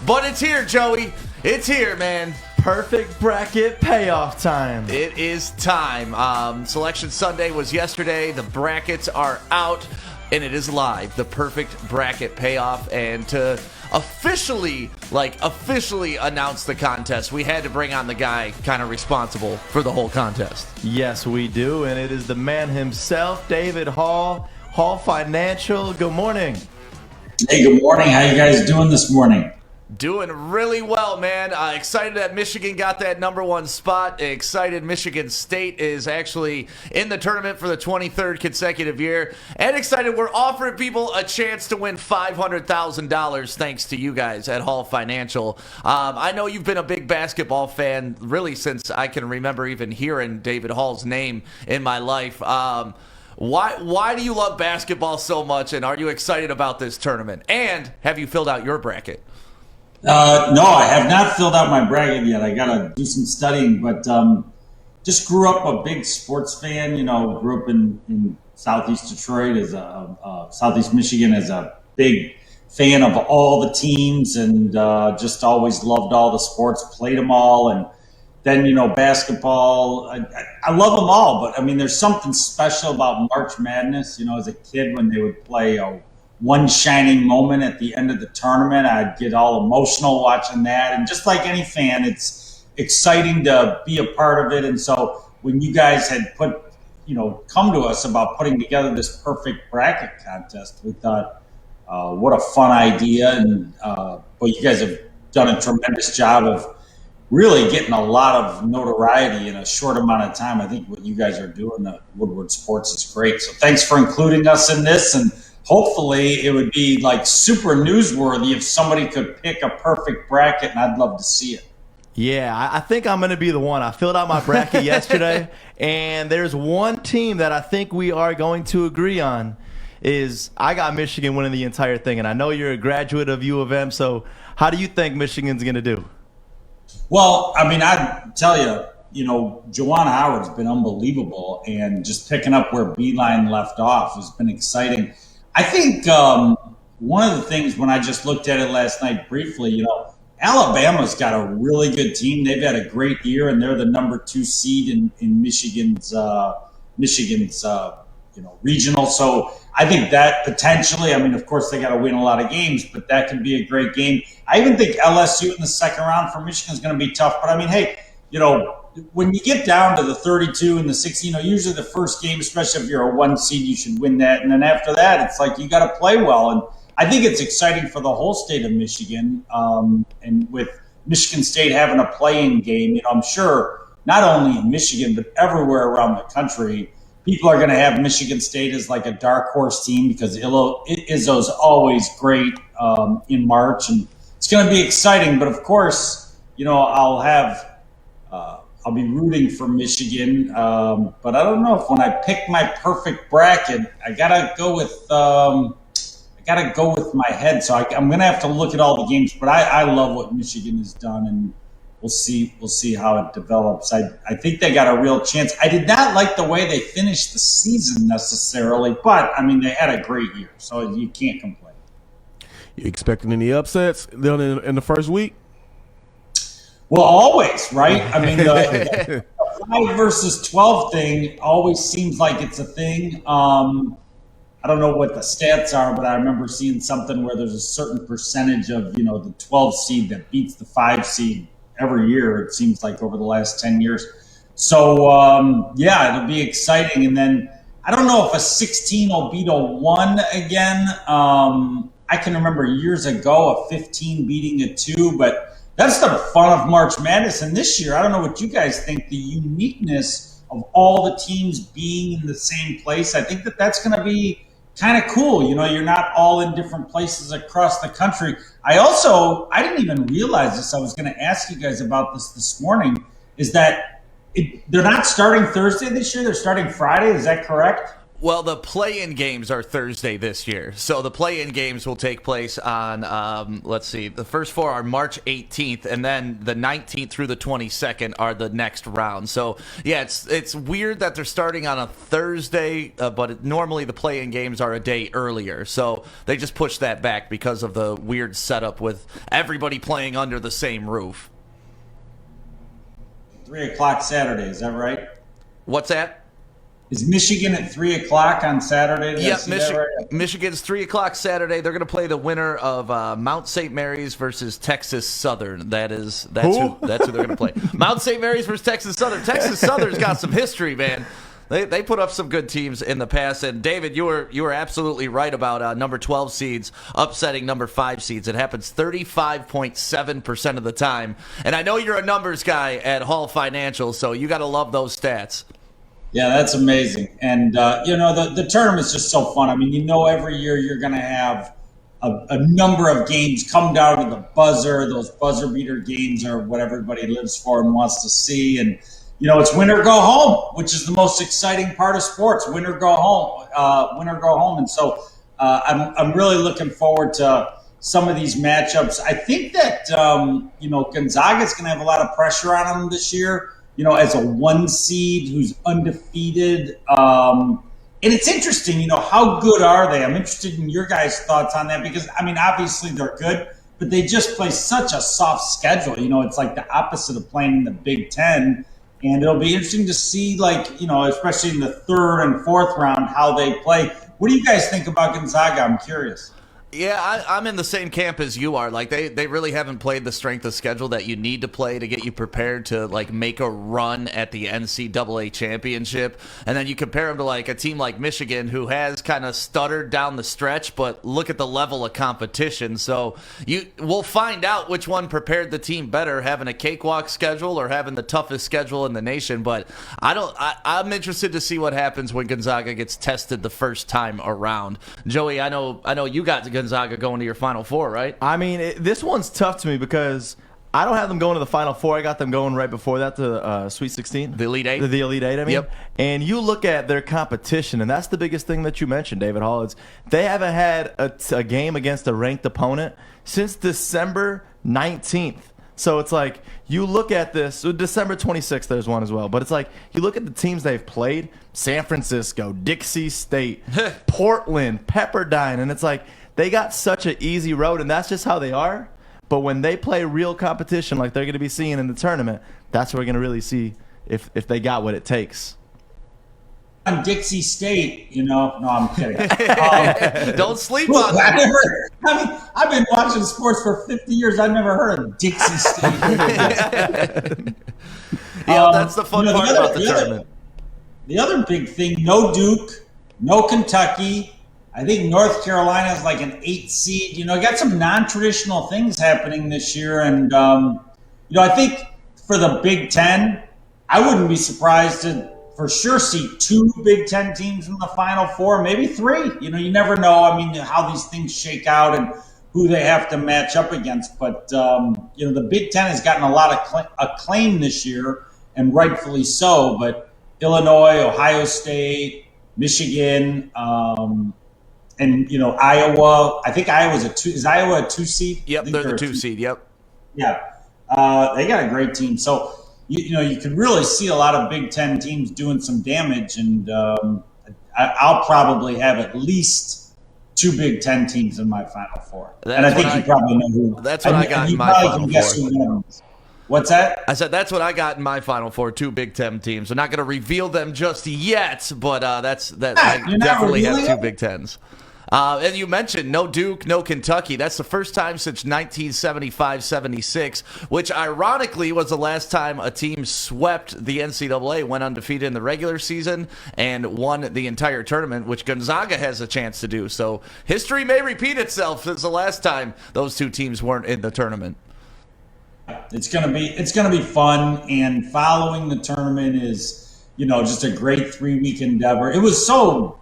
But it's here, Joey. It's here, man. Perfect bracket payoff time. It is time. Selection Sunday was yesterday. The brackets are out, and it is live. The Perfect Bracket Payoff. And to officially announce the contest, we had to bring on the guy kind of responsible for the whole contest. Yes, we do, and it is the man himself, David Hall. Hall Financial. Good morning. Hey, good morning. How you guys doing this morning? Doing really well, man. Excited that Michigan got that #1 spot. Excited Michigan State is actually in the tournament for the 23rd consecutive year. And excited we're offering people a chance to win $500,000 thanks to you guys at Hall Financial. I know you've been a big basketball fan really since I can remember even hearing David Hall's name in my life. Why do you love basketball so much, and are you excited about this tournament? And have you filled out your bracket? No, I have not filled out my bracket yet. I got to do some studying, but just grew up a big sports fan. You know, grew up in Southeast Detroit as Southeast Michigan as a big fan of all the teams, and just always loved all the sports, played them all. And then, you know, basketball, I love them all, but I mean, there's something special about March Madness. You know, as a kid when they would play one shining moment at the end of the tournament, I'd get all emotional watching that. And just like any fan, it's exciting to be a part of it. And so when you guys had come to us about putting together this perfect bracket contest, we thought, what a fun idea. And you guys have done a tremendous job of really getting a lot of notoriety in a short amount of time. I think what you guys are doing at Woodward Sports is great. So thanks for including us in this, and hopefully it would be like super newsworthy if somebody could pick a perfect bracket, and I'd love to see it. Yeah, I think I'm going to be the one. I filled out my bracket yesterday, and there's one team that I think we are going to agree on. Is I got Michigan winning the entire thing, and I know you're a graduate of U of M, so how do you think Michigan's going to do? Well, I mean, I tell you, Juwan Howard's been unbelievable, and just picking up where Beeline left off has been exciting. I think one of the things when I just looked at it last night briefly, Alabama's got a really good team. They've had a great year, and they're the #2 seed in Michigan's regional. So I think that potentially, I mean, of course, they got to win a lot of games, but that could be a great game. I even think LSU in the second round for Michigan is going to be tough. But I mean, hey, when you get down to the 32 and the 60, usually the first game, especially if you're a 1 seed, you should win that. And then after that, it's like you got to play well. And I think it's exciting for the whole state of Michigan. And with Michigan State having a play-in game, I'm sure not only in Michigan, but everywhere around the country, people are going to have Michigan State as like a dark horse team because Izzo's always great in March. And it's going to be exciting. But, of course, I'll be rooting for Michigan, but I don't know if when I pick my perfect bracket, I gotta go with my head. So I'm gonna have to look at all the games. But I love what Michigan has done, and we'll see how it develops. I think they got a real chance. I did not like the way they finished the season necessarily, but I mean they had a great year, so you can't complain. You expecting any upsets in the first week? Well, always, right? I mean, the 5 versus 12 thing always seems like it's a thing. I don't know what the stats are, but I remember seeing something where there's a certain percentage of, the 12 seed that beats the 5 seed every year, it seems like over the last 10 years. So, it'll be exciting. And then I don't know if a 16 will beat a 1 again. I can remember years ago a 15 beating a 2, but that's the fun of March Madness. And this year, I don't know what you guys think, the uniqueness of all the teams being in the same place. I think that's going to be kind of cool. You're not all in different places across the country. I didn't even realize this. I was going to ask you guys about this morning, is that they're not starting Thursday this year. They're starting Friday. Is that correct? Well, the play-in games are Thursday this year. So the play-in games will take place on, let's see, the first four are March 18th, and then the 19th through the 22nd are the next round. So, yeah, it's weird that they're starting on a Thursday, but normally the play-in games are a day earlier. So they just pushed that back because of the weird setup with everybody playing under the same roof. 3 o'clock Saturday, is that right? What's that? Is Michigan at 3 o'clock on Saturday? Yep, Michigan's 3 o'clock Saturday. They're going to play the winner of Mount St. Mary's versus Texas Southern. That's who they're going to play. Mount St. Mary's versus Texas Southern. Texas Southern's got some history, man. They put up some good teams in the past. And David, you were absolutely right about number 12 seeds upsetting number 5 seeds. It happens 35.7% of the time. And I know you're a numbers guy at Hall Financial, so you got to love those stats. Yeah, that's amazing. And, the tournament's just so fun. I mean, every year you're going to have a number of games come down to the buzzer. Those buzzer beater games are what everybody lives for and wants to see. And, it's win or go home, which is the most exciting part of sports. Win or go home. Win or go home. And so I'm really looking forward to some of these matchups. I think that, Gonzaga's going to have a lot of pressure on them this year. As a 1 seed who's undefeated. And it's interesting, how good are they? I'm interested in your guys' thoughts on that because, obviously they're good, but they just play such a soft schedule. It's like the opposite of playing in the Big Ten. And it'll be interesting to see, especially in the third and fourth round, how they play. What do you guys think about Gonzaga? I'm curious. Yeah, I'm in the same camp as you are. Like they really haven't played the strength of schedule that you need to play to get you prepared to make a run at the NCAA championship. And then you compare them to a team like Michigan who has kind of stuttered down the stretch, but look at the level of competition. So we'll find out which one prepared the team better, having a cakewalk schedule or having the toughest schedule in the nation. But I'm interested to see what happens when Gonzaga gets tested the first time around. Joey, I know you got Gonzaga going to your Final Four, right? This one's tough to me because I don't have them going to the Final Four. I got them going right before that to Sweet 16. The Elite Eight? The Elite Eight, Yep. And you look at their competition, and that's the biggest thing that you mentioned, David Hall, is they haven't had a game against a ranked opponent since December 19th. So it's you look at this, so December 26th there's one as well, but it's you look at the teams they've played, San Francisco, Dixie State, Portland, Pepperdine, and it's they got such an easy road, and that's just how they are. But when they play real competition like they're going to be seeing in the tournament, that's where we're going to really see if they got what it takes. On Dixie State, no, I'm kidding. Don't sleep on that. I've been watching sports for 50 years. I've never heard of Dixie State. That's the fun part about the tournament. The other big thing, no Duke, no Kentucky. I think North Carolina is an 8 seed. Got some non-traditional things happening this year. And, I think for the Big Ten, I wouldn't be surprised to for sure see 2 Big Ten teams in the Final Four, maybe 3. You never know. How these things shake out and who they have to match up against. But, the Big Ten has gotten a lot of acclaim this year, and rightfully so. But Illinois, Ohio State, Michigan, and Iowa. I think Iowa's a 2. Is Iowa a 2 seed? Yep, they're the 2 seed. Yep. Yeah, they got a great team. So you could really see a lot of Big Ten teams doing some damage, and I'll probably have at least 2 Big Ten teams in my Final Four. And I think you probably know who. That's what I got in my Final Four. What's that? I said that's what I got in my Final Four, 2 Big Ten teams. I'm not going to reveal them just yet, but I definitely have 2 Big Tens. And you mentioned no Duke, no Kentucky. That's the first time since 1975-76, which ironically was the last time a team swept the NCAA, went undefeated in the regular season, and won the entire tournament, which Gonzaga has a chance to do. So history may repeat itself since the last time those 2 teams weren't in the tournament. It's gonna be fun, and following the tournament is just a great 3-week endeavor. It was so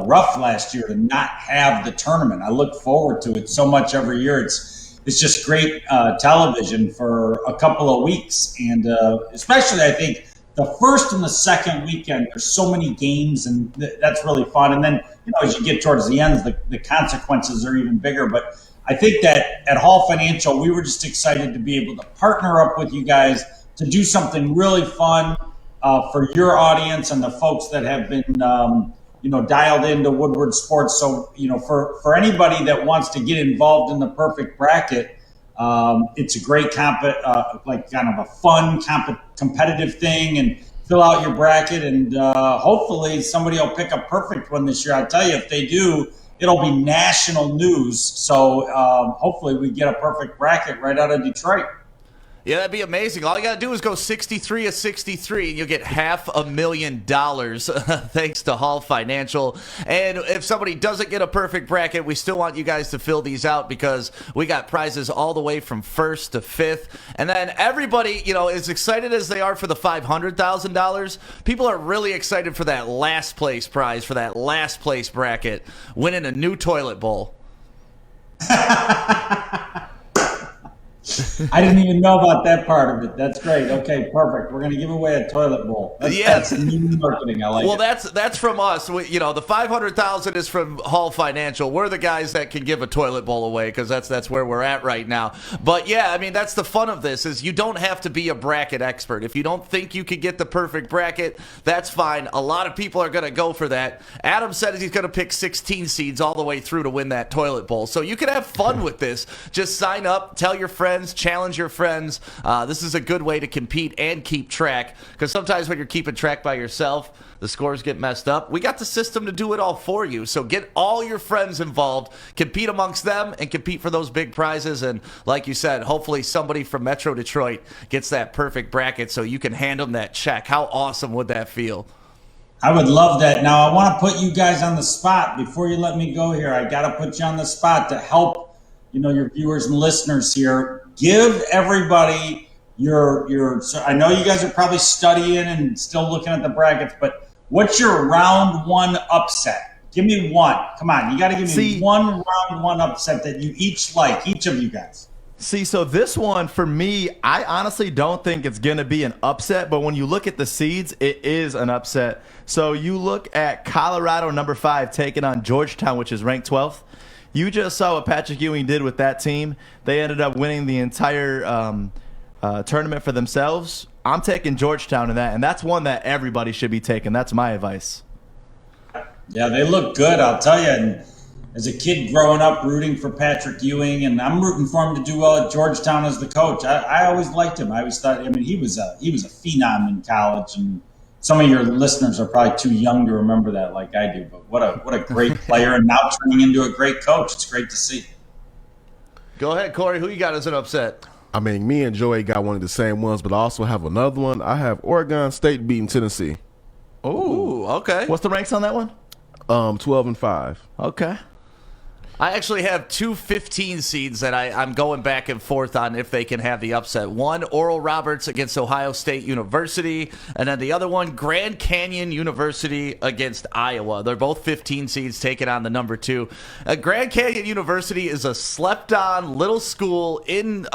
rough last year to not have the tournament. I look forward to it so much every year. It's just great television for a couple of weeks, and especially I think the first and the second weekend, there's so many games, and that's really fun. And then, as you get towards the end, the consequences are even bigger. But I think that at Hall Financial, we were just excited to be able to partner up with you guys to do something really fun for your audience and the folks that have been, dialed into Woodward Sports. So, for anybody that wants to get involved in the Perfect Bracket, it's a great kind of a fun, competitive thing, and fill out your bracket, and hopefully somebody will pick a perfect one this year. I'll tell you, if they do, it'll be national news. So hopefully we get a perfect bracket right out of Detroit. Yeah, that'd be amazing. All you got to do is go 63 of 63, and you'll get $500,000 thanks to Hall Financial. And if somebody doesn't get a perfect bracket, we still want you guys to fill these out because we got prizes all the way from 1st to 5th. And then everybody, as excited as they are for the $500,000, people are really excited for that last place prize, for that last place bracket, winning a new toilet bowl. I didn't even know about that part of it. That's great. Okay, perfect. We're going to give away a toilet bowl. That's new marketing. I like it. Well, that's from us. The $500,000 is from Hall Financial. We're the guys that can give a toilet bowl away because that's where we're at right now. But yeah, I mean, that's the fun of this is you don't have to be a bracket expert. If you don't think you could get the perfect bracket, that's fine. A lot of people are going to go for that. Adam said he's going to pick 16 seeds all the way through to win that toilet bowl. So you can have fun with this. Just sign up, tell your friends, challenge your friends. This is a good way to compete and keep track because sometimes when you're keeping track by yourself, the scores get messed up. We got the system to do it all for you. So get all your friends involved, compete amongst them, and compete for those big prizes. And like you said, hopefully somebody from Metro Detroit gets that perfect bracket so you can hand them that check. How awesome would that feel? I would love that. Now, I want to put you guys on the spot. Before you let me go here, I got to put you on the spot to help your viewers and listeners here. Give everybody your. I know you guys are probably studying and still looking at the brackets, but what's your round one upset? Give me one. Come on, you got to give me one round one upset that you each like, each of you guys. So this one, for me, I honestly don't think it's going to be an upset, but when you look at the seeds, it is an upset. So you look at Colorado, number 5, taking on Georgetown, which is ranked 12th. You just saw what Patrick Ewing did with that team. They ended up winning the entire tournament for themselves. I'm taking Georgetown in that, and that's one that everybody should be taking. That's my advice. Yeah, they look good, I'll tell you. And as a kid growing up rooting for Patrick Ewing, and I'm rooting for him to do well at Georgetown as the coach. I always liked him. I always thought, he was a phenom in college, and some of your listeners are probably too young to remember that like I do, but what a great player, and now turning into a great coach. It's great to see. Go ahead, Corey. Who you got as an upset? I mean, me and Joey got one of the same ones, but I also have another one. I have Oregon State beating Tennessee. Ooh, okay. What's the ranks on that one? 12-5. Okay. I actually have two 15 seeds that I'm going back and forth on if they can have the upset. One, Oral Roberts against Ohio State University, and then the other one, Grand Canyon University against Iowa. They're both 15 seeds taking on the number 2. Grand Canyon University is a slept-on little school in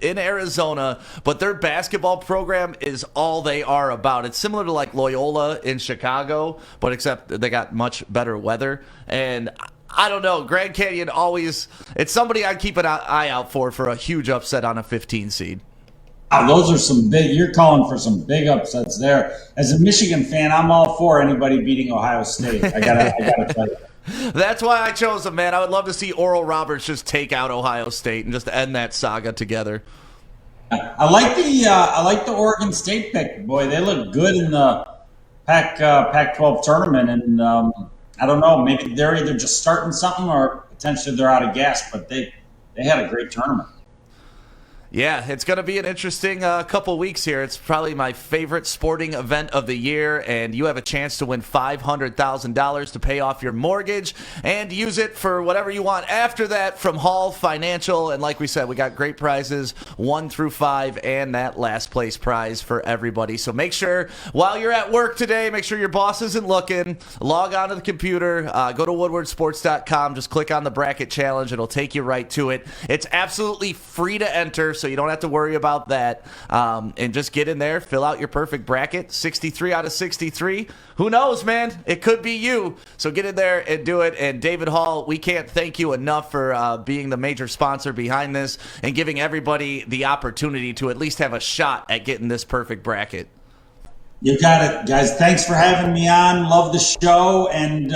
Arizona, but their basketball program is all they are about. It's similar to like Loyola in Chicago, but except they got much better weather. And I don't know. Grand Canyon always, it's somebody I'd keep an eye out for a huge upset on a 15 seed. Those are some big, you're calling for some big upsets there. As a Michigan fan, I'm all for anybody beating Ohio State. I gotta tell you. That's why I chose them, man. I would love to see Oral Roberts just take out Ohio State and just end that saga together. I like the Oregon State pick. Boy, they look good in the Pac-12 tournament, and I don't know, maybe they're either just starting something or potentially they're out of gas, but they had a great tournament. Yeah, it's going to be an interesting couple weeks here. It's probably my favorite sporting event of the year, and you have a chance to win $500,000 to pay off your mortgage and use it for whatever you want after that from Hall Financial. And like we said, we got great prizes 1 through 5 and that last place prize for everybody. So make sure while you're at work today, make sure your boss isn't looking. Log on to the computer, go to woodwardsports.com, just click on the bracket challenge. It'll take you right to it. It's absolutely free to enter. so you don't have to worry about that. And just get in there, fill out your perfect bracket. 63 out of 63. Who knows, man? It could be you. So get in there and do it. And David Hall, we can't thank you enough for being the major sponsor behind this and giving everybody the opportunity to at least have a shot at getting this perfect bracket. You got it, guys. Thanks for having me on. Love the show, and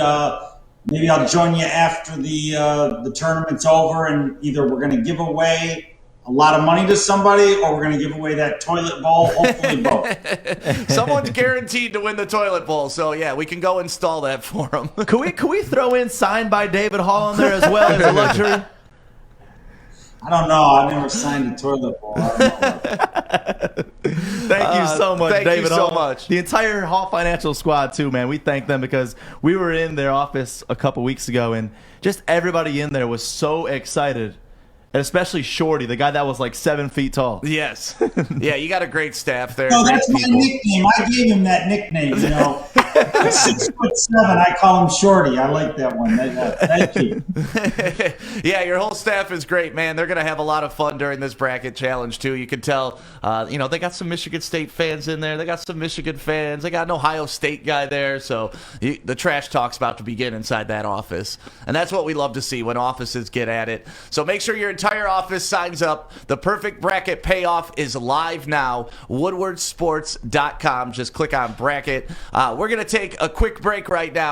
maybe I'll join you after the tournament's over, and either we're going to give away a lot of money to somebody, or we're going to give away that toilet bowl. Hopefully both. Someone's guaranteed to win the toilet bowl, so yeah, we can go install that for them. Could we throw in signed by David Hall in there as well as a luxury? I don't know. I've never signed a toilet bowl. I don't know. Thank you so much, thank David you so Hall. much. The entire Hall Financial squad, too, man. We thank them because we were in their office a couple weeks ago, and just everybody in there was so excited. And especially Shorty, the guy that was like 7 feet tall. Yes. Yeah, you got a great staff there. No, great that's my people. nickname. I gave him that nickname, you know. At 6'7", I call him Shorty. I like that one. Thank you. Yeah, your whole staff is great, man. They're going to have a lot of fun during this bracket challenge, too. You can tell, they got some Michigan State fans in there. They got some Michigan fans. They got an Ohio State guy there. So the trash talk's about to begin inside that office. And that's what we love to see when offices get at it. So make sure your entire office signs up. The Perfect Bracket Payoff is live now. WoodwardSports.com. Just click on bracket. We're going to take a quick break right now.